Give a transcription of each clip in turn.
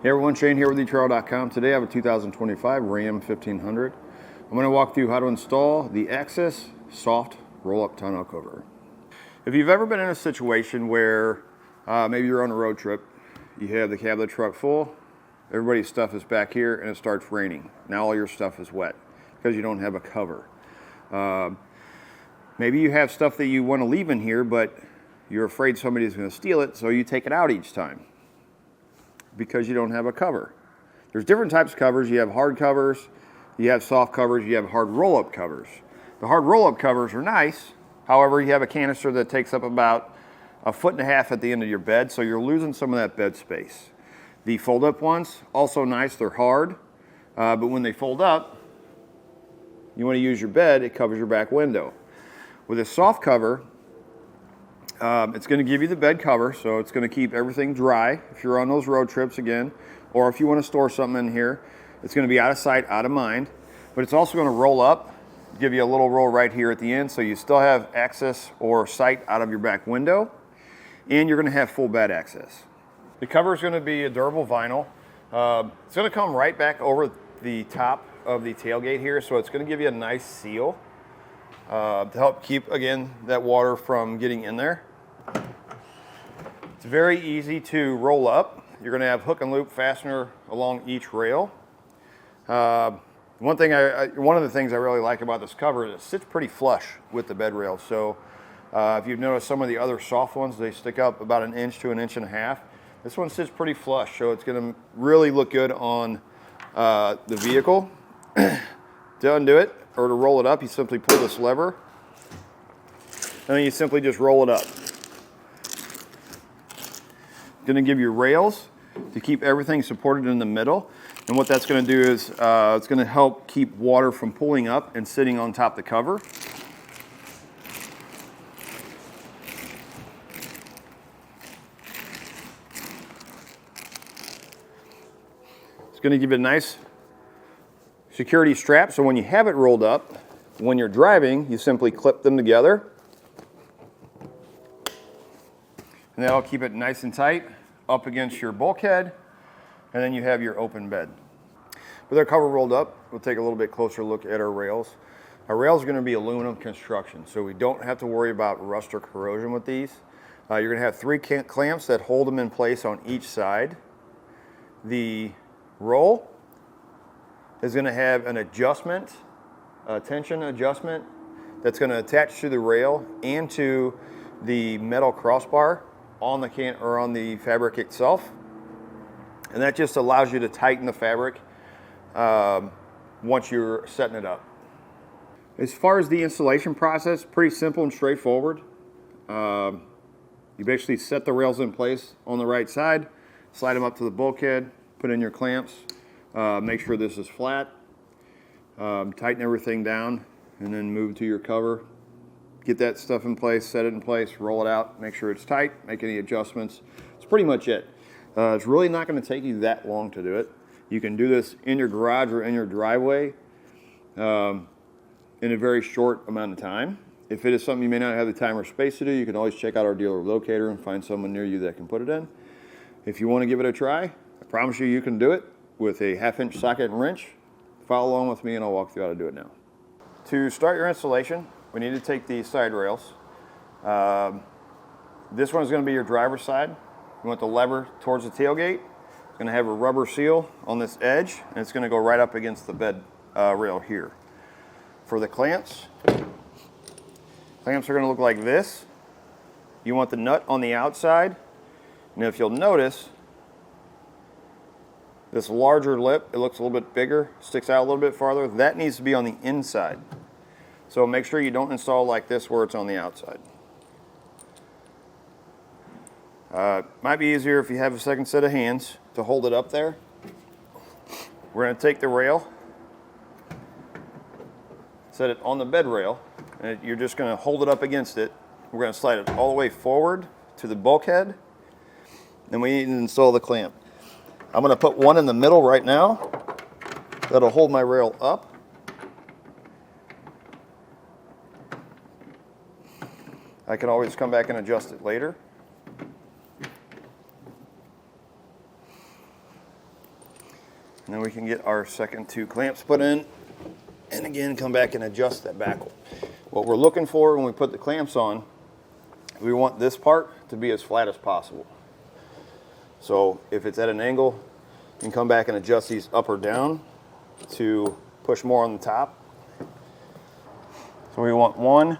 Hey everyone, Shane here with etrailer.com. Today I have a 2025 Ram 1500. I'm going to walk through how to install the Access Soft Roll-Up Tonneau cover. If you've ever been in a situation where maybe you're on a road trip, you have the cab of the truck full, everybody's stuff is back here and it starts raining. Now all your stuff is wet because you don't have a cover. Maybe you have stuff that you want to leave in here, but you're afraid somebody's going to steal it, so you take it out each time because you don't have a cover. There's different types of covers. You have hard covers, you have soft covers, you have hard roll-up covers. The hard roll-up covers are nice. However, you have a canister that takes up about 1.5 feet at the end of your bed, so you're losing some of that bed space. The fold-up ones, also nice. They're hard, but when they fold up, you want to use your bed, it covers your back window. With a soft cover, it's going to give you the bed cover, so it's going to keep everything dry if you're on those road trips again, or if you want to store something in here. It's going to be out of sight, out of mind, but it's also going to roll up, give you a little roll right here at the end, so you still have access or sight out of your back window, and you're going to have full bed access. The cover is going to be a durable vinyl. It's going to come right back over the top of the tailgate here, so it's going to give you a nice seal to help keep, again, that water from getting in there. It's very easy to roll up. You're going to have hook and loop fastener along each rail. One of the things I really like about this cover is it sits pretty flush with the bed rail. So if you've noticed some of the other soft ones, they stick up about 1 inch to 1.5 inches. This one sits pretty flush, so it's going to really look good on the vehicle. To undo it, or to roll it up, you simply pull this lever, and then you simply just roll it up. Going to give you rails to keep everything supported in the middle, and what that's going to do is it's going to help keep water from pulling up and sitting on top of the cover. It's going to give it a nice security strap, so when you have it rolled up, when you're driving, you simply clip them together, and that'll keep it nice and tight up against your bulkhead, and then you have your open bed. With our cover rolled up, we'll take a little bit closer look at our rails. Our rails are going to be aluminum construction, so we don't have to worry about rust or corrosion with these. You're going to have 3 clamps that hold them in place on each side. The roll is going to have an adjustment, a tension adjustment that's going to attach to the rail and to the metal crossbar on the fabric itself, and that just allows you to tighten the fabric once you're setting it up. As far as the installation process, pretty simple and straightforward. You basically set the rails in place on the right side, slide them up to the bulkhead, put in your clamps. Make sure this is flat, tighten everything down, and then move to your cover. Get that stuff in place, set it in place, roll it out, make sure it's tight, make any adjustments. It's pretty much it. It's really not going to take you that long to do it. You can do this in your garage or in your driveway in a very short amount of time. If it is something you may not have the time or space to do, you can always check out our dealer locator and find someone near you that can put it in. If you want to give it a try, I promise you can do it with a 1/2 inch socket and wrench. Follow along with me and I'll walk through how to do it now. To start your installation, we need to take these side rails. This one is going to be your driver's side. You want the lever towards the tailgate. It's going to have a rubber seal on this edge, and it's going to go right up against the bed rail here. For the clamps are going to look like this. You want the nut on the outside, and if you'll notice, this larger lip, it looks a little bit bigger, sticks out a little bit farther. That needs to be on the inside. So make sure you don't install like this where it's on the outside. Might be easier if you have a second set of hands to hold it up there. We're going to take the rail, set it on the bed rail, and you're just going to hold it up against it. We're going to slide it all the way forward to the bulkhead, and we need to install the clamp. I'm going to put one in the middle right now. That'll hold my rail up. I can always come back and adjust it later. And then we can get our second 2 clamps put in, and again come back and adjust that back. What we're looking for when we put the clamps on, we want this part to be as flat as possible. So if it's at an angle, you can come back and adjust these up or down to push more on the top. So we want one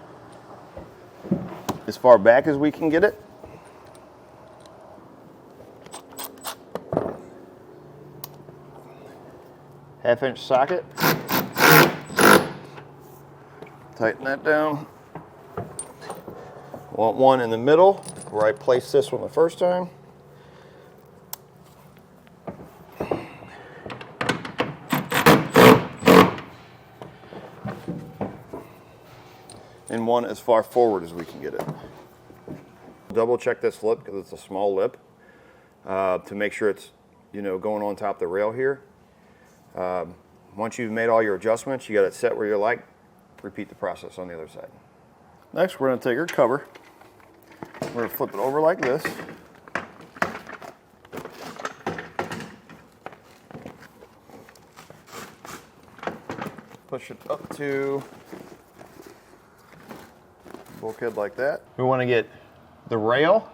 as far back as we can get it. Half-inch socket. Tighten that down. Want one in the middle where I placed this one the first time. And one as far forward as we can get it. Double check this lip because it's a small lip to make sure it's, you know, going on top of the rail here. Once you've made all your adjustments, you got it set where you like, repeat the process on the other side. Next, we're going to take our cover. We're going to flip it over like this. Push it up to bulkhead like that. We want to get the rail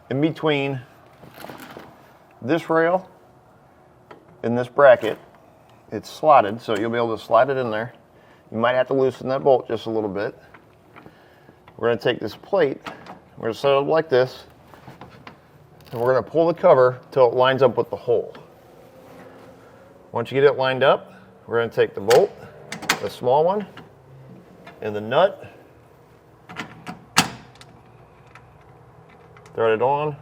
in between this rail and this bracket. It's slotted, so you'll be able to slide it in there. You might have to loosen that bolt just a little bit. We're going to take this plate, we're going to set it up like this, and we're going to pull the cover till it lines up with the hole. Once you get it lined up, we're going to take the bolt, the small one, and the nut, thread it on.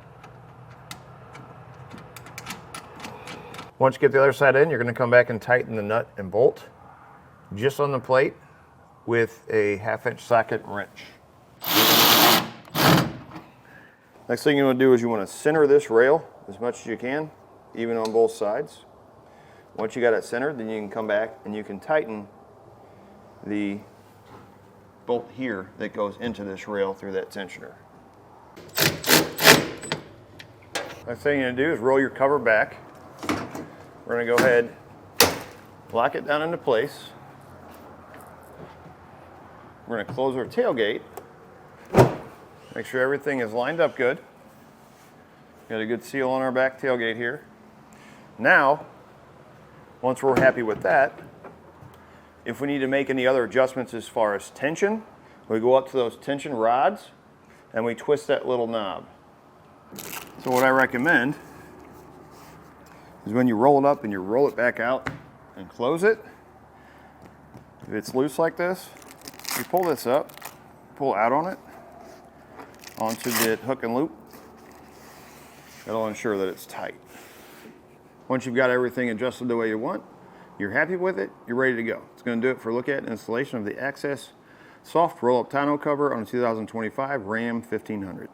Once you get the other side in, you're going to come back and tighten the nut and bolt just on the plate with a 1/2-inch socket and wrench. Next thing you want to do is you want to center this rail as much as you can, even on both sides. Once you got it centered, then you can come back and you can tighten the bolt here that goes into this rail through that tensioner. Next thing you're going to do is roll your cover back. We're going to go ahead, lock it down into place. We're going to close our tailgate. Make sure everything is lined up good. Got a good seal on our back tailgate here. Now, once we're happy with that, if we need to make any other adjustments as far as tension, we go up to those tension rods and we twist that little knob. So what I recommend is when you roll it up and you roll it back out and close it, if it's loose like this, you pull this up, pull out on it, onto the hook and loop. That'll ensure that it's tight. Once you've got everything adjusted the way you want, you're happy with it, you're ready to go. It's going to do it for a look at and installation of the Access Soft Roll-Up Tonneau cover on a 2025 Ram 1500.